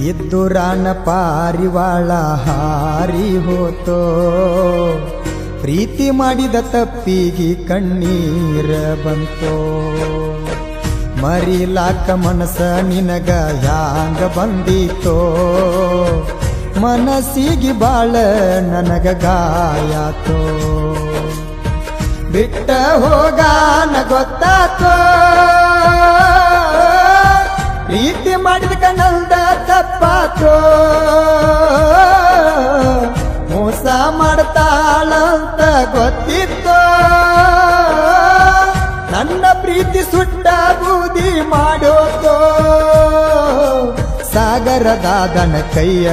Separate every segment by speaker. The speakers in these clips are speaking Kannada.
Speaker 1: ಇದ್ದುರಾನ ಪಾರಿವಾಳ ಹಾರಿ ಹೋತೋ, ಪ್ರೀತಿ ಮಾಡಿದ ತಪ್ಪಿಗೆ ಕಣ್ಣೀರ ಬಂತೋ. ಮರಿಲಾಕ ಮನಸ ನಿನಗ ಹ್ಯಾಂಗ ಬಂದಿತೋ, ಮನಸ್ಸಿಗೆ ಬಾಳ ನನಗ ಗಾಯಾತೋ. ಬಿಟ್ಟ ಹೋಗಾನ ಗೊತ್ತಾತೋ, ಪ್ರೀತಿ ಮಾಡಿದ ಕಣ್ಣಲ್ದ ತಪ್ಪಾತೋ. ಮೋಸ ಮಾಡ್ತಾಳಂತ ಗೊತ್ತಿತ್ತೋ, ನನ್ನ ಪ್ರೀತಿ ಸುಟ್ಟ ಬೂದಿ ಮಾಡೋತೋ. ಸಾಗರದಾದನ ಕೈಯ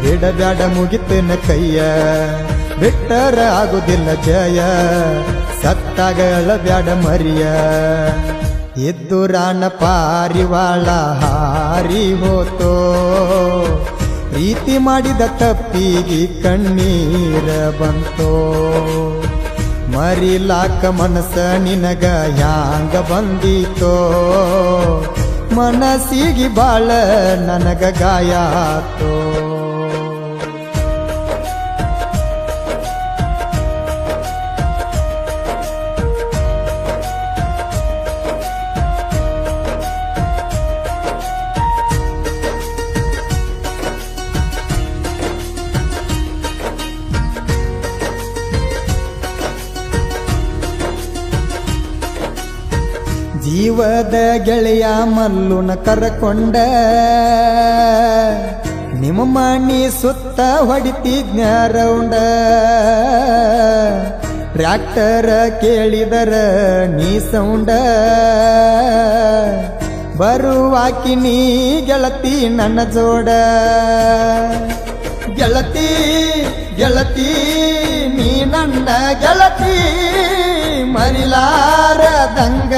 Speaker 1: ಬಿಡಬ್ಯಾಡ ಮುಗಿತನ ಕೈಯ, ಬಿಟ್ಟರ ಆಗುದಿಲ್ಲ ಜಯ, ಸತ್ತಾಗ ಅಳಬ್ಯಾಡ ಮರಿಯ. ಇದ್ದುರಾನ ಪಾರಿವಾಳ ಹಾರಿ ಹೋತೋ, ಪ್ರೀತಿ ಮಾಡಿದ ತಪ್ಪಿಗೆ ಕಣ್ಣೀರ ಬಂತೋ. ಮರಿಲಾಕ ಮನಸ ನಿನಗ ಹ್ಯಾಂಗ ಬಂದಿತೋ, ಮನಸ್ಸಿಗೆ ಬಾಳ ನನಗ ಗಾಯಾತೋ. ಜೀವದ ಗೆಳೆಯ ಮಲ್ಲುನ ಕರಕೊಂಡ, ನಿಮ್ಮ ಮಣಿ ಸುತ್ತ ಹೊಡಿತಿದ್ನ ರೌಂಡ. ಟ್ರ್ಯಾಕ್ಟರ್ ಕೇಳಿದರ ನೀ ಸೌಂಡ, ಬರುವಾಕಿ ನೀ ಗೆಳತಿ ನನ್ನ ಜೋಡ. ಗೆಳತಿ ಗೆಳತಿ ನೀ ನನ್ನ ಗೆಳತಿ, ಮರಿಲಾರದಂಗ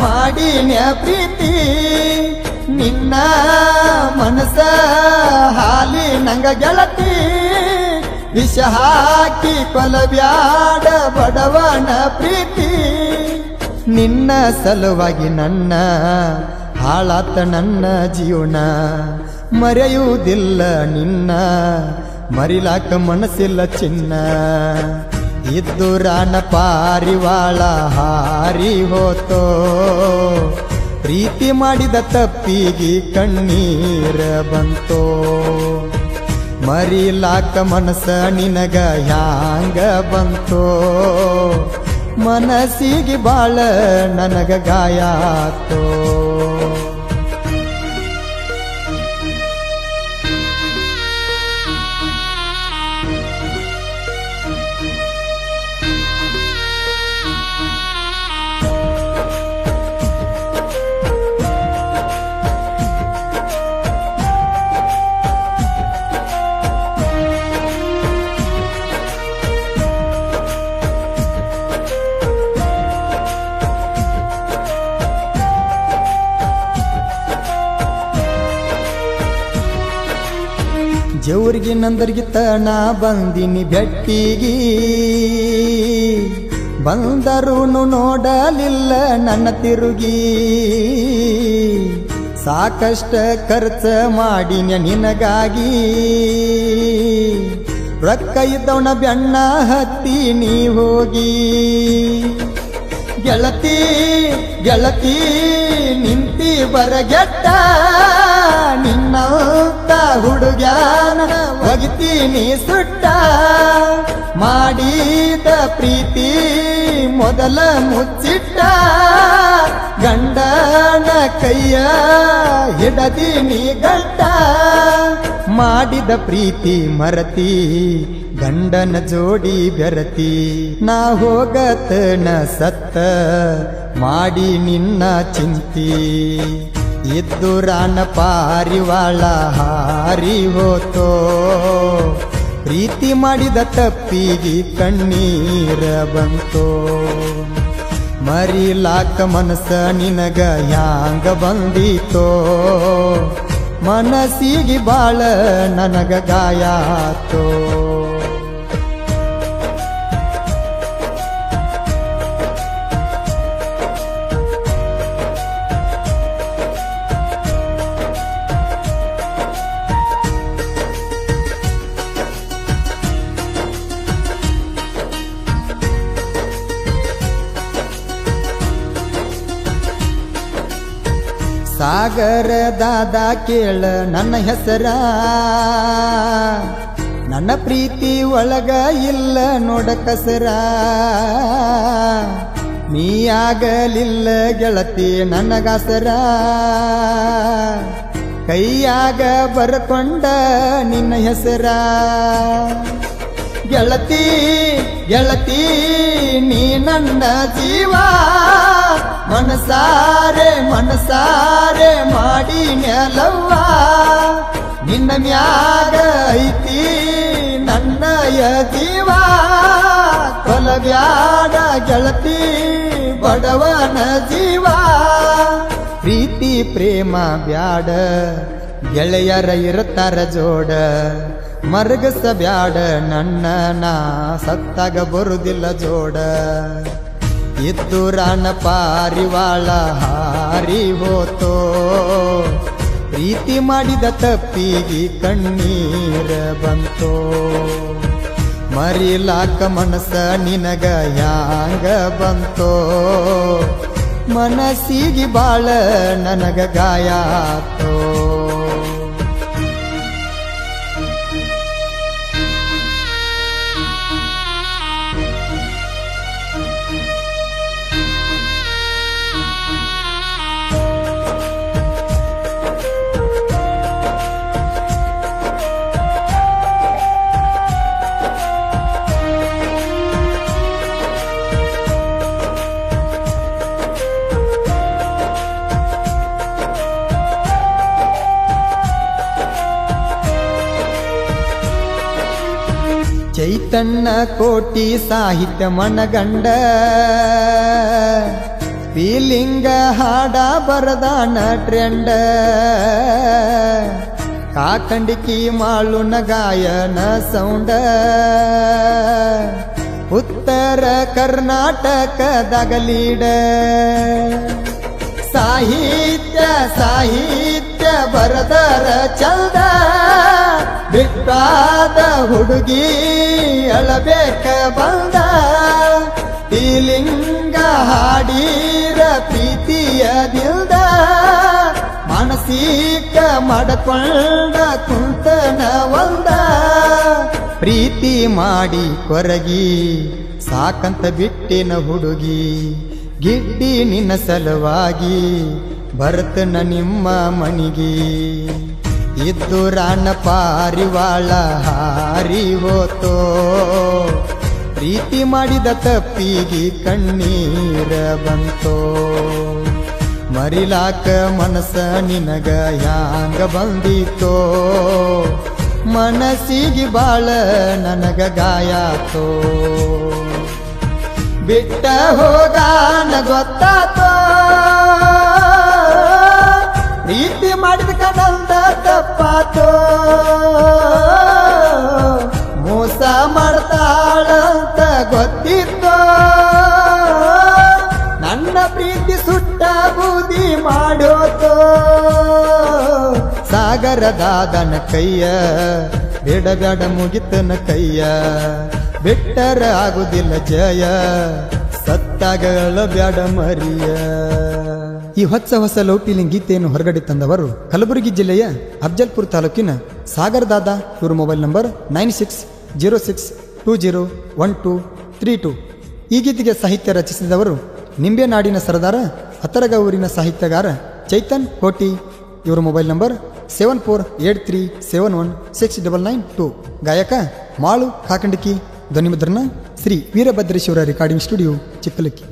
Speaker 1: ಮಾಡಿನ್ಯ ಪ್ರೀತಿ. ನಿನ್ನ ಮನಸ ಹಾಲಿ ನಂಗ ಗೆಳತಿ, ವಿಷ ಹಾಕಿ ಕೊಲಬ್ಯಾಡ ಬಡವನ ಪ್ರೀತಿ. ನಿನ್ನ ಸಲುವಾಗಿ ನನ್ನ ಹಾಳಾತ ನನ್ನ ಜೀವನ, ಮರೆಯುವುದಿಲ್ಲ ನಿನ್ನ ಮರಿಲಾಕ ಮನಸ್ಸಿಲ್ಲ ಚಿನ್ನ. ಇದ್ದುರಾನ ಪಾರಿವಾಳ ಹಾರಿ ಹೋತೋ, ಪ್ರೀತಿ ಮಾಡಿದ ತಪ್ಪಿಗೆ ಕಣ್ಣೀರ ಬಂತೋ. ಮರಿಲಾಕ ಮನಸ ನಿನಗ ಹ್ಯಾಂಗ ಬಂತೋ, ಮನಸ್ಸಿಗೆ ಬಾಳ ನನಗ ಗಾಯಾತೋ. ಜೌರ್ಗಿ ನಂದರ್ಗಿತ್ತ ನಾ ಬಂದಿನಿ ಬೆಟ್ಟಿಗಿ, ಬಂದರೂನು ನೋಡಲಿಲ್ಲ ನನ್ನ ತಿರುಗಿ. ಸಾಕಷ್ಟ ಖರ್ಚ ಮಾಡಿನ ನಿನಗಾಗಿ, ರೊಕ್ಕ ಇದ್ದವನ ಬೆಣ್ಣ ಹತ್ತಿ ನೀ ಹೋಗಿ. ಗೆಳತಿ ಗೆಳತಿ ನಿಂತಿ ಬರಗೆಟ್ಟ, ನಿನ್ನಂತ ಹುಡುಗ್ಯಾನ ಒಗಿತೀನಿ ಸುಟ್ಟ. ಮಾಡಿದ ಪ್ರೀತಿ ಮೊದಲ ಮುಚ್ಚಿಟ್ಟ, ಗಂಡನ ಕೈಯ ಹಿಡದೀನಿ ಗಂಟ. ಮಾಡಿದ ಪ್ರೀತಿ ಮರತಿ, ಗಂಡನ ಜೋಡಿ ಬೆರತಿ. ನಾ ಹೋಗತನ ಸತ್ತ ಮಾಡಿ ನಿನ್ನ ಚಿಂತಿ. ಇದ್ದುರಾನ ಪಾರಿವಾಳ ಹಾರಿ ಹೋತೋ, ಪ್ರೀತಿ ಮಾಡಿದ ತಪ್ಪಿಗೆ ಕಣ್ಣೀರ ಬಂತೋ. ಮರಿಲಾಕ ಮನಸ ನಿನಗ ಹ್ಯಾಂಗ ಬಂದಿತೋ, ಮನಸ್ಸಿಗೆ ಬಾಳ ನನಗ ಗಾಯಾತೋ. ಸಾಗರ ದಾದ ಕೇಳ ನನ್ನ ಹೆಸರ, ನನ್ನ ಪ್ರೀತಿ ಒಳಗ ಇಲ್ಲ ನೋಡ ಕಸರ. ನೀಯಾಗಲಿಲ್ಲ ಗೆಳತಿ ನನಗಾಸರ, ಕೈಯಾಗ ಬರ್ಕೊಂಡ ನಿನ್ನ ಹೆಸರ. ಗೆಳತಿ ಗೆಳತಿ ನೀ ನನ್ನ ಜೀವ, ಮನಸಾರೆ ಮನಸಾರೆ ಮಾಡಿ ನೆಲವ್ವ. ನಿನ್ನ ಮ್ಯಾಗ ಐತಿ ನನ್ನಯ ಜೀವ, ಕೊಲಬ್ಯಾಡ ಗೆಳತಿ ಬಡವನ ಜೀವ. ಪ್ರೀತಿ ಪ್ರೇಮ ಬ್ಯಾಡ ಗೆಳೆಯರ ಇರ್ತಾರ ಜೋಡ, ಮರ್ಗಸ ಬ್ಯಾಡ ನನ್ನ ನಾ ಸತ್ತಾಗ ಬರುದಿಲ್ಲ ಜೋಡ. ಇದ್ದು ರಾಣ ಪಾರಿವಾಳ ಹಾರಿ ಹೋತೋ, ಪ್ರೀತಿ ಮಾಡಿದ ತಪ್ಪಿಗೆ ಕಣ್ಣೀರ ಬಂತೋ. ಮರಿಲಾಕ ಮನಸ್ಸ ನಿನಗ ಯಾಂಗ ಬಂತೋ, ಮನಸ್ಸಿಗೆ ಬಾಳ ನನಗ ಗಾಯಾತೋ. ಚೈತನ್ಯ ಕೋಟಿ ಸಾಹಿತ್ಯ ಮನಗಂಡ, ಫೀಲಿಂಗ ಹಾಡ ಬರದಾನ ಟ್ರೆಂಡ. ಕಾಕಂಡಿಕಿ ಮಾಳುನ ಗಾಯನ ಸೌಂಡ, ಉತ್ತರ ಕರ್ನಾಟಕದಾಗ ಲೀಡ. ಸಾಹಿತ್ಯ ಸಾಹಿತ್ಯ ಬರದರ ಚಂದ, ಬಿಟ್ಟಾದ ಹುಡುಗಿ ಅಳಬೇಕ ಬಂದ. ಫೀಲಿಂಗ ಹಾಡೀರ ಪ್ರೀತಿಯ ದಿಲ್ದ, ಮಾನಸಿಕ ಮಾಡಕೊಂಡ ಕುಂತನ ಒಂದ. ಪ್ರೀತಿ ಮಾಡಿ ಕೊರಗಿ ಸಾಕಂತ ಬಿಟ್ಟಿನ ಹುಡುಗಿ, ಗಿಡ್ಡಿ ನಿನ್ನ ಸಲುವಾಗಿ ಬರ್ತನ ನಿಮ್ಮ ಮನಿಗಿ. ಇದ್ದು ರಾಣ ಪಾರಿವಾಳ ಹಾರಿ ಹೋತೋ, ಪ್ರೀತಿ ಮಾಡಿದ ತಪ್ಪಿಗೆ ಕಣ್ಣೀರ ಬಂತೋ. ಮರಿಲಾಕ ಮನಸ್ಸ ನಿನಗ ಯಾಂಗ ಬಂದಿತೋ, ಮನಸ್ಸಿಗೆ ಬಾಳ ನನಗ ಗಾಯಾತೋ. ಬಿಟ್ಟ ಹೋಗಾನ ಗೊತ್ತಾತೋ, ಪ್ರೀತಿ ಮಾಡಿದ ಕನಂದ ತಪ್ಪಾತೋ. ಮೋಸ ಮಾಡ್ತಾಳಂತ ಗೊತ್ತಿತ್ತೋ, ನನ್ನ ಪ್ರೀತಿ ಸುಟ್ಟ ಬೂದಿ ಮಾಡೋತೋ. ಸಾಗರದಾದನ ಕೈಯ ಬಿಡಬೇಡ ಮುಗಿತನ ಕೈಯ, ಬಿಟ್ಟರ ಆಗುದಿಲ್ಲ ಜಯ ಸತ್ತಾಗಳ ಬ್ಯಾಡ ಮರಿಯ. ಈ ಹೊಸ ಲವ್ ಫೀಲಿಂಗ್ ಗೀತೆಯನ್ನು ಹೊರಗಡೆ ತಂದವರು ಕಲಬುರಗಿ ಜಿಲ್ಲೆಯ ಅಫಜಲ್ಪುರ ತಾಲೂಕಿನ ಸಾಗರದಾದ. ಇವರ ಮೊಬೈಲ್ ನಂಬರ್ 9606201232. ಈ ಗೀತೆಗೆ ಸಾಹಿತ್ಯ ರಚಿಸಿದವರು ನಿಂಬೆನಾಡಿನ ಸರದಾರ ಹತರಗ ಊರಿನ ಸಾಹಿತ್ಯಗಾರ ಚೈತನ್ ಕೋಟಿ. ಇವರ ಮೊಬೈಲ್ ನಂಬರ್ 7483716992. ಗಾಯಕ ಮಾಳು ಕಾಕಂಡಿಕಿ. ಧ್ವನಿಮುದ್ರಣ ಶ್ರೀ ವೀರಭದ್ರೇಶ್ವರ ರೆಕಾರ್ಡಿಂಗ್ ಸ್ಟುಡಿಯೋ ಚಿಕ್ಕಲಕ್ಕಿ.